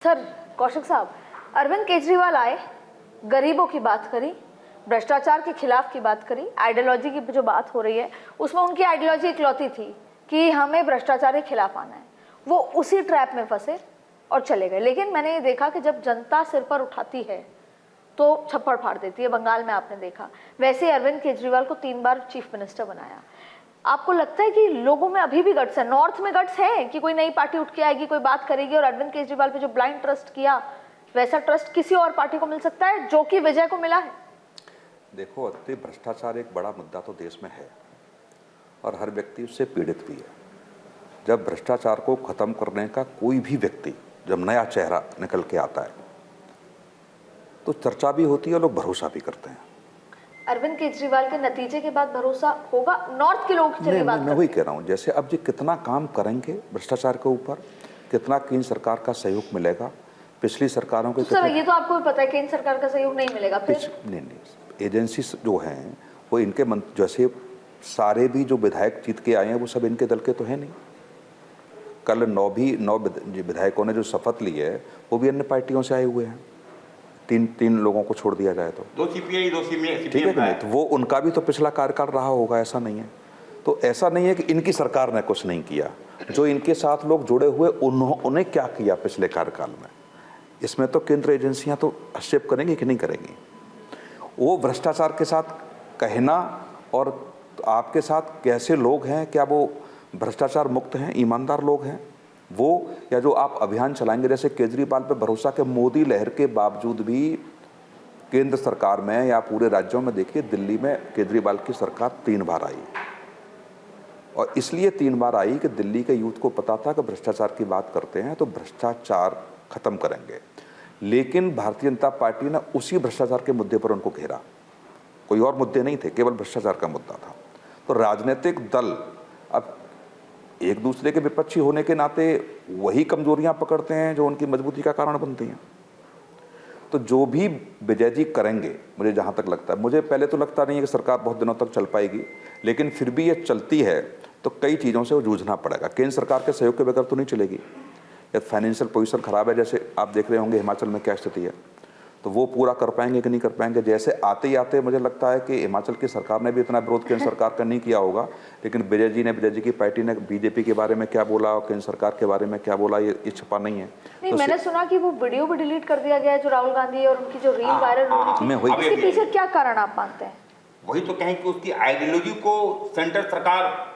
Sir Kaushik साहब, अरविंद केजरीवाल आए, गरीबों की बात करी, भ्रष्टाचार के खिलाफ की बात करी, आइडियोलॉजी की जो बात हो रही है उसमें उनकी आइडियोलॉजी इकलौती थी कि हमें भ्रष्टाचार के खिलाफ आना है। वो उसी ट्रैप में फंसे और चले गए। लेकिन मैंने ये देखा कि जब जनता सिर पर उठाती है तो छप्पड़ फाड़ देती है। बंगाल में आपने देखा, वैसे ही अरविंद केजरीवाल को 3 बार चीफ मिनिस्टर बनाया। आपको लगता है कि लोगों में अभी भी गट्स है, नॉर्थ में गट्स है कि कोई नई पार्टी उठ के आएगी, कोई बात करेगी और अरविंद केजरीवाल पे जो ब्लाइंड ट्रस्ट किया वैसा ट्रस्ट किसी और पार्टी को मिल सकता है जो कि विजय को मिला है? देखो अति भ्रष्टाचार एक बड़ा मुद्दा तो देश में है और हर व्यक्ति उससे पीड़ित भी है। जब भ्रष्टाचार को खत्म करने का कोई भी व्यक्ति जब नया चेहरा निकल के आता है तो चर्चा भी होती है और लोग भरोसा भी करते हैं। अरविंद केजरीवाल के नतीजे के बाद भरोसा होगा? नॉर्थ के लोग चलिए बात मैं वही कह रहा हूँ, जैसे अब जी कितना काम करेंगे भ्रष्टाचार के ऊपर, कितना केंद्र सरकार का सहयोग मिलेगा। पिछली सरकारों के सर ये तो आपको भी पता है केंद्र सरकार का सहयोग नहीं मिलेगा। फिर नहीं, एजेंसी जो हैं वो इनके जैसे सारे भी जो विधायक जीत के आए हैं वो सब इनके दल के तो है नहीं। कल 9 विधायकों ने जो शपथ ली है वो भी अन्य पार्टियों से आए हुए हैं। तीन लोगों को छोड़ दिया जाए तो 2 सीपीआई 2 सीपीएम, ठीक है कि नहीं? तो वो उनका भी तो पिछला कार्यकाल रहा होगा, ऐसा नहीं है। तो ऐसा नहीं है कि इनकी सरकार ने कुछ नहीं किया। जो इनके साथ लोग जुड़े हुए उन्हें क्या किया पिछले कार्यकाल में, इसमें तो केंद्र एजेंसियां तो हस्तक्षेप करेंगी कि नहीं करेंगी। वो भ्रष्टाचार के साथ कहना और आपके साथ कैसे लोग हैं, क्या वो भ्रष्टाचार मुक्त हैं, ईमानदार लोग हैं वो, या जो आप अभियान चलाएंगे जैसे केजरीवाल पे भरोसा के मोदी लहर के बावजूद भी केंद्र सरकार में या पूरे राज्यों में देखिए, दिल्ली में केजरीवाल की सरकार 3 बार आई और इसलिए 3 बार आई कि दिल्ली के यूथ को पता था कि भ्रष्टाचार की बात करते हैं तो भ्रष्टाचार खत्म करेंगे। लेकिन भारतीय जनता पार्टी ने उसी भ्रष्टाचार के मुद्दे पर उनको घेरा, कोई और मुद्दे नहीं थे, केवल भ्रष्टाचार का मुद्दा था। तो राजनीतिक दल अब एक दूसरे के विपक्षी होने के नाते वही कमजोरियां पकड़ते हैं जो उनकी मजबूती का कारण बनती हैं। तो जो भी विजय जी करेंगे, मुझे जहां तक लगता है, मुझे पहले तो लगता नहीं है कि सरकार बहुत दिनों तक चल पाएगी, लेकिन फिर भी ये चलती है तो कई चीज़ों से वो जूझना पड़ेगा। केंद्र सरकार के सहयोग के बगैर तो नहीं चलेगी। या फाइनेंशियल पोजीशन खराब है, जैसे आप देख रहे होंगे हिमाचल में क्या स्थिति है, तो वो पूरा कर पाएंगे कि नहीं कर पाएंगे। जैसे आते ही आते मुझे लगता है कि हिमाचल की सरकार ने भी इतना विरोध केंद्र सरकार का नहीं किया होगा, लेकिन विजय जी की पार्टी ने बीजेपी के बारे में क्या बोला और केंद्र सरकार के बारे में क्या बोला, ये छुपा नहीं है। नहीं, तो मैंने सुना कि वो वीडियो भी डिलीट कर दिया गया है जो राहुल गांधी और उनकी जो रील वायरल हो रही थी, इसके पीछे क्या कारण आप मानते हैं? वही तो कहें कि उसकी आइडियोलॉजी को सेंट्रल सरकार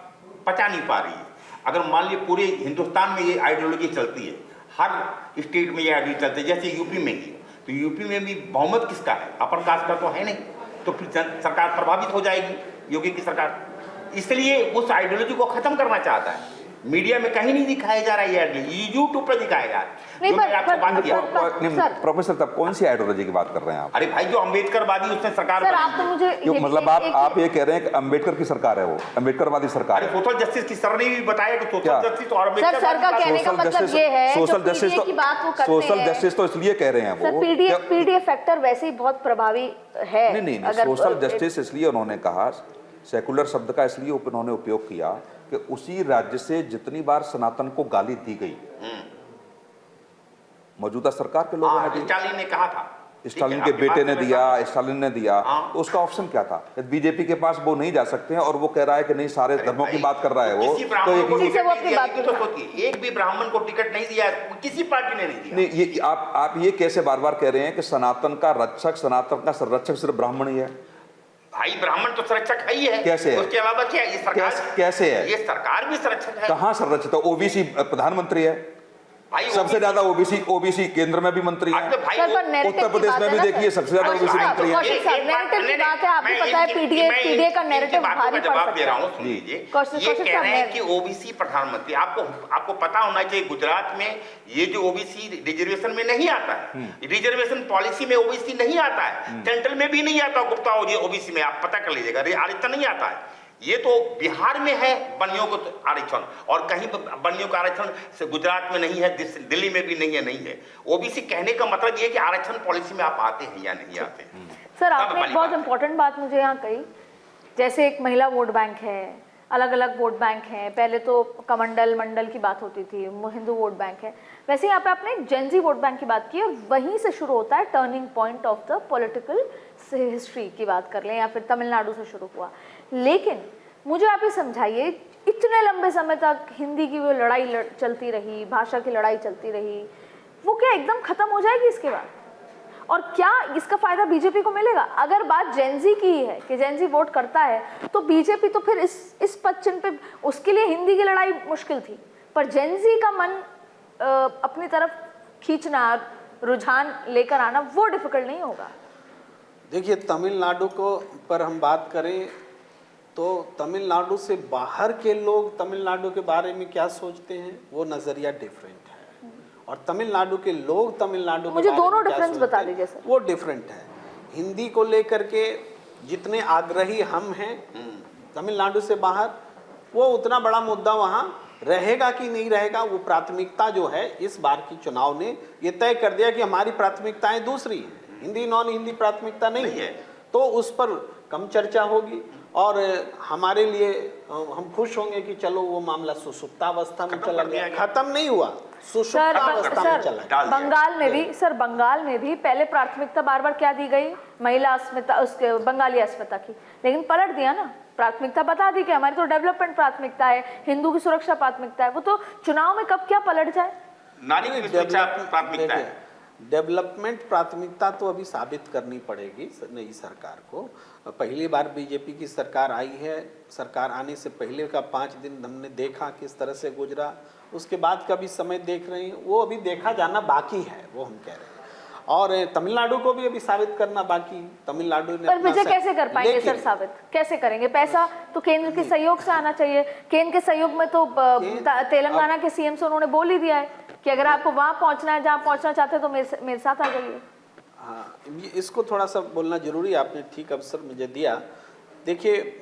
पचा नहीं पा रही है। अगर मान लीजिए पूरे हिंदुस्तान में ये आइडियोलॉजी चलती है, हर स्टेट में ये आइडियोलॉजी चलती है, जैसे यूपी में ही, तो यूपी में भी बहुमत किसका है? अपर कास्ट का तो है नहीं, तो फिर सरकार प्रभावित हो जाएगी, योगी की सरकार। इसलिए उस आइडियोलॉजी को खत्म करना चाहता है। मीडिया में कहीं नहीं दिखाया जा रहा है, ये यूट्यूब पर दिखाया जा रहा है। प्रोफेसर तब कौन सी आइडियोलॉजी की बात कर रहे हैं आप? अरे भाई जो अम्बेडकरवादी उसने सरकार सर, आप तो मुझे मतलब आप ये कह रहे हैं कि अम्बेडकर की सरकार है, वो अम्बेडकरवादी सरकार है। सोशल जस्टिस की सर ने भी बताया कि सोशल जस्टिस और अम्बेडकर सर का कहने का मतलब ये है सोशल जस्टिस की बात वो करते हैं। सोशल जस्टिस तो इसलिए कह रहे हैं वो, पीडीएफ फैक्टर वैसे ही बहुत प्रभावी है। नहीं, सोशल जस्टिस इसलिए उन्होंने कहा, सेकुलर शब्द का इसलिए उन्होंने उपयोग किया कि उसी राज्य से जितनी बार सनातन को गाली दी गई मौजूदा सरकार के लोगों ने दी। स्टालिन ने कहा था, स्टालिन के बेटे ने दिया, स्टालिन ने दिया, तो उसका ऑप्शन क्या था? बीजेपी के पास वो नहीं जा सकते हैं और वो कह रहा है कि नहीं सारे धर्मों की बात कर रहा है वो, तो एक भी ब्राह्मण को टिकट नहीं दिया, किसी पार्टी ने नहीं दिया। नहीं, ये आप ये कैसे बार बार कह रहे हैं कि सनातन का रक्षक, सनातन का संरक्षक सिर्फ ब्राह्मण ही है? भाई ब्राह्मण तो संरक्षक है ही है। कैसे है? उसके अलावा क्या है? ये सरकार कैसे है? ये सरकार भी संरक्षक है। कहाँ संरक्षित है? ओबीसी प्रधानमंत्री है, सबसे ज्यादा ओबीसी केंद्र में भी मंत्री है। उत्तर प्रदेश में भी देखिए सबसे ज्यादा ओबीसी मंत्री है। पीडीए का नैरेटिव भारी पड़ जवाब दे रहा हूँ, सुन लीजिए। ये कह रहे हैं कि ओबीसी प्रधानमंत्री, आपको पता होना चाहिए गुजरात में ये जो ओबीसी रिजर्वेशन में नहीं आता है, रिजर्वेशन पॉलिसी में ओबीसी नहीं आता है, सेंट्रल में भी नहीं आता, गुप्ता ओबीसी में आप पता कर लीजिएगा, आरक्षण नहीं आता है। ये तो बिहार में है बनियों को आरक्षण, और कहीं बनियों का आरक्षण से गुजरात में नहीं है, दिल्ली में भी नहीं है। ओबीसी कहने का मतलब ये कि आरक्षण पॉलिसी में आप आते हैं या नहीं आते। सर आपने एक बहुत इंपॉर्टेंट बात मुझे यहाँ कही, जैसे एक महिला वोट बैंक है, अलग अलग वोट बैंक हैं, पहले तो कमंडल मंडल की बात होती थी, हिंदू वोट बैंक है। वैसे यहाँ पे आपने जेनजी वोट बैंक की बात की और वहीं से शुरू होता है turning point of the political history की बात कर लें या फिर तमिलनाडु से शुरू हुआ। लेकिन मुझे आप ये समझाइए, इतने लंबे समय तक हिंदी की वो लड़ाई चलती रही, भाषा की लड़ाई चलती रही, वो क्या एकदम खत्म हो जाएगी इसके बाद? और क्या इसका फायदा बीजेपी को मिलेगा? अगर बात जेनजी की ही है कि जेनजी वोट करता है तो बीजेपी तो फिर इस पच्चन पे उसके लिए हिंदी की लड़ाई मुश्किल थी, पर जेनजी का मन अपनी तरफ खींचना, रुझान लेकर आना वो डिफिकल्ट नहीं होगा। देखिए, तमिलनाडु को पर हम बात करें तो तमिलनाडु से बाहर के लोग तमिलनाडु के बारे में क्या सोचते हैं वो नज़रिया डिफरेंट है, और तमिलनाडु के लोग तमिलनाडु के मुझे बारे दोनों में क्या डिफरेंस सोचते बता हैं, दीजिए सर। वो डिफरेंट है। हिंदी को लेकर के जितने आग्रही हम हैं तमिलनाडु से बाहर, वो उतना बड़ा मुद्दा वहाँ रहेगा कि नहीं रहेगा, वो प्राथमिकता जो है इस बार की चुनाव ने ये तय कर दिया कि हमारी प्राथमिकताएं दूसरी हैं, हिंदी नॉन हिंदी प्राथमिकता नहीं है, तो उस पर कम चर्चा होगी और हमारे लिए हम खुश होंगे कि चलो वो मामला सुसुप्तावस्था में चला गया, खत्म नहीं हुआ, सुसुप्तावस्था में चला गया। बंगाल में भी पहले प्राथमिकता बार बार क्या दी गई, महिला अस्मिता, उसके बंगाली अस्मिता की, लेकिन पलट दिया ना, प्राथमिकता बता दी कि हमारी तो डेवलपमेंट प्राथमिकता है, हिंदू की सुरक्षा प्राथमिकता है। वो तो चुनाव में कब क्या पलट जाए। नारी की सुरक्षा प्राथमिकता है। डेवलपमेंट प्राथमिकता तो अभी साबित करनी पड़ेगी नई सरकार को। पहली बार बीजेपी की सरकार आई है, सरकार आने से पहले का 5 दिन हमने देखा किस तरह से गुजरा, उसके बाद का भी समय देख रहे हैं, वो अभी देखा जाना बाकी है, वो हम कह रहे हैं। और तमिलनाडु को भी अभी साबित करना बाकी, तमिलनाडु ने पर विजय कैसे कर पाएंगे सर? साबित कैसे करेंगे? पैसा तो केंद्र के सहयोग से आना चाहिए। केंद्र के सहयोग में तो तेलंगाना के सीएम से उन्होंने बोल ही दिया है कि अगर आपको वहां पहुंचना है जहां पहुंचना चाहते हैं तो मेरे साथ आ जाइए। हाँ, इसको थोड़ा सा बोलना जरूरी है, आपने ठीक अवसर मुझे दिया। देखिए,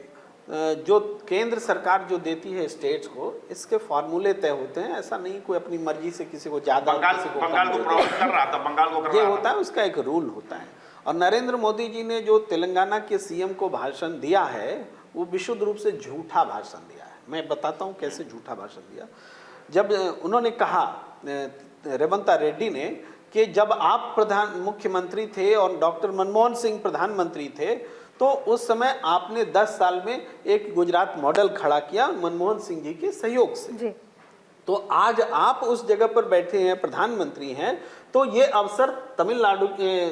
जो केंद्र सरकार जो देती है स्टेट्स को, इसके फार्मूले तय होते हैं, ऐसा नहीं कोई अपनी मर्जी से किसी को ज्यादा बंगाल को प्रभावित कर रहा था, बंगाल को कर ये रहा होता है, उसका एक रूल होता है। और नरेंद्र मोदी जी ने जो तेलंगाना के सीएम को भाषण दिया है वो विशुद्ध रूप से झूठा भाषण दिया है। मैं बताता हूँ कैसे झूठा भाषण दिया। जब उन्होंने कहा रेवंत रेड्डी ने कि जब आप मुख्यमंत्री थे और डॉक्टर मनमोहन सिंह प्रधानमंत्री थे तो उस समय आपने 10 साल में एक गुजरात मॉडल खड़ा किया मनमोहन सिंह जी के सहयोग से जी। तो आज आप उस जगह पर बैठे हैं, प्रधानमंत्री हैं, तो ये अवसर तमिलनाडु के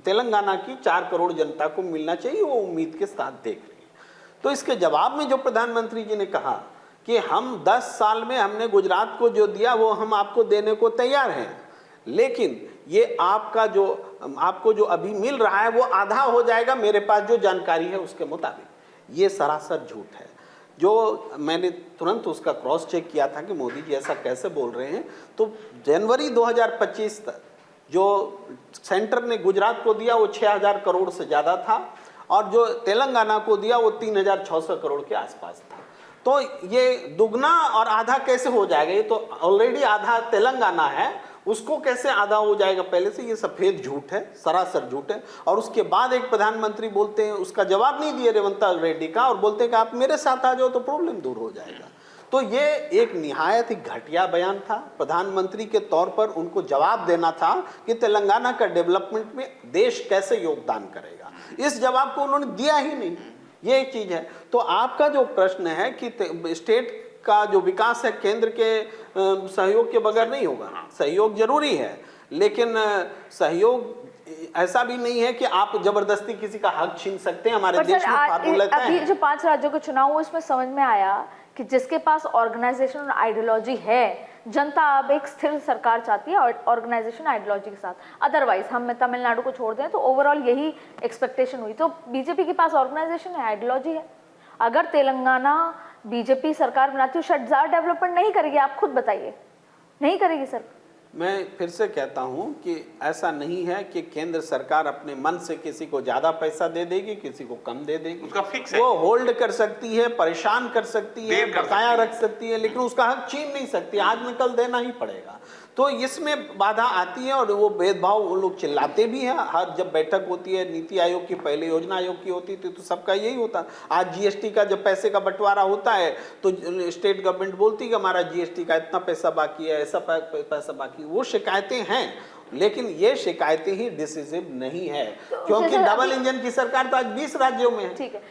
तेलंगाना की 4 करोड़ जनता को मिलना चाहिए, वो उम्मीद के साथ देख रही है। तो इसके जवाब में जो प्रधानमंत्री जी ने कहा कि हम 10 साल में हमने गुजरात को जो दिया वो हम आपको देने को तैयार हैं, लेकिन ये आपको जो अभी मिल रहा है वो आधा हो जाएगा मेरे पास जो जानकारी है उसके मुताबिक। ये सरासर झूठ है। जो मैंने तुरंत उसका क्रॉस चेक किया था कि मोदी जी ऐसा कैसे बोल रहे हैं, तो जनवरी 2025 तक जो सेंटर ने गुजरात को दिया वो 6000 करोड़ से ज़्यादा था और जो तेलंगाना को दिया वो 3600 करोड़ के आसपास था। तो ये दुगना और आधा कैसे हो जाएगा? ये तो ऑलरेडी आधा तेलंगाना है, उसको कैसे आधा हो जाएगा पहले से? ये सफेद झूठ है, सरासर झूठ है। और उसके बाद एक प्रधानमंत्री बोलते हैं, उसका जवाब नहीं दिए रेवंत रेड्डी का, और बोलते हैं कि आप मेरे साथ आ जाओ तो प्रॉब्लम दूर हो जाएगा। तो ये एक निहायत ही घटिया बयान था। प्रधानमंत्री के तौर पर उनको जवाब देना था कि तेलंगाना का डेवलपमेंट में देश कैसे योगदान करेगा, इस जवाब को उन्होंने दिया ही नहीं। ये एक चीज है। तो आपका जो प्रश्न है कि स्टेट का जो विकास है केंद्र के सहयोग के बगैर नहीं होगा। सहयोग जरूरी है, लेकिन सहयोग ऐसा भी नहीं है कि आप जबरदस्ती किसी का हक छीन सकते हैं। हमारे देश में फार्मूला तय है। अभी जो 5 राज्यों के चुनाव हुए उसमें समझ में आया कि जिसके पास ऑर्गेनाइजेशन और आइडियोलॉजी है, जनता अब एक स्थिर सरकार चाहती है ऑर्गेनाइजेशन आइडियोलॉजी के साथ। अदरवाइज हम तमिलनाडु को छोड़ दें तो ओवरऑल यही एक्सपेक्टेशन हुई। तो बीजेपी के पास ऑर्गेनाइजेशन है, आइडियोलॉजी है। अगर तेलंगाना बीजेपी सरकार बनाती है, शटजार डेवलपमेंट नहीं करेगी, आप खुद बताइए, नहीं करेगी सर। मैं फिर से कहता हूं कि ऐसा नहीं है कि केंद्र सरकार अपने मन से किसी को ज्यादा पैसा दे देगी, किसी को कम दे देगी। उसका फिक्स है। वो होल्ड कर सकती है, परेशान कर सकती है, बकाया रख सकती है, लेकिन उसका हक छीन नहीं सकती। आज में कल देना ही पड़ेगा। तो इसमें बाधा आती है और वो भेदभाव वो लोग चिल्लाते भी हैं। हर जब बैठक होती है नीति आयोग की, पहले योजना आयोग की होती थी, तो सबका यही होता। आज जीएसटी का जब पैसे का बंटवारा होता है तो स्टेट गवर्नमेंट बोलती है कि हमारा जीएसटी का इतना पैसा बाकी है, ऐसा पैसा बाकी है। वो शिकायतें हैं, लेकिन ये शिकायतें ही डिसिसिव नहीं है, क्योंकि जैसे डबल इंजन की सरकार तो आज 20 राज्यों में है। ठीक है।